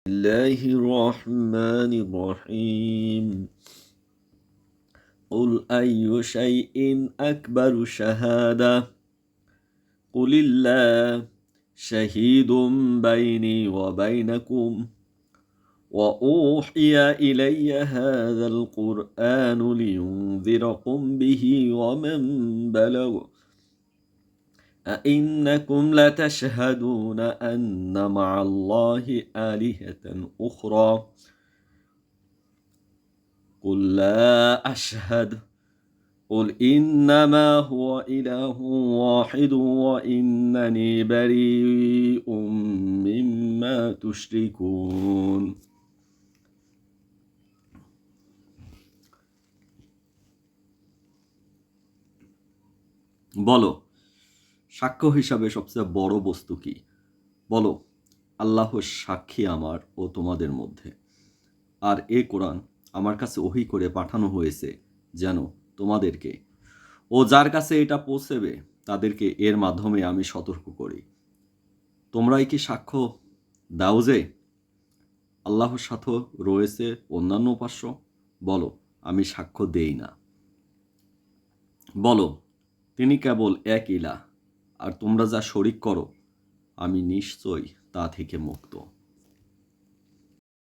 الله الرحمن الرحيم قل أي شيء أكبر شهادة قل الله شهيد بيني وبينكم وأوحي إلي هذا القرآن لينذركم به ومن بلغ أئنكم لتشهدون أن مع الله آلهة أخرى قل لا أشهد قل إنما هو إله واحد وإنني بريء مما تشركون বলো, সাক্ষ্য হিসাবে সবচেয়ে বড় বস্তু কি? বলো, আল্লাহ সাক্ষী আমার ও তোমাদের মধ্যে। আর এ কোরআন আমার কাছে ওহী করে পাঠানো হয়েছে যেন তোমাদেরকে ও যার কাছে এটা পৌঁছবে তাদেরকে এর মাধ্যমে আমি সতর্ক করি। তোমরাই কি সাক্ষ্য দাও যে আল্লাহর সাথে রয়েছে অন্যান্য উপাস্য? বলো, আমি সাক্ষ্য দেই না। বলো, তিনি কেবল এক ইলাহ, আর তোমরা যা শরিক করো আমি নিশ্চয়ই তা থেকে মুক্ত।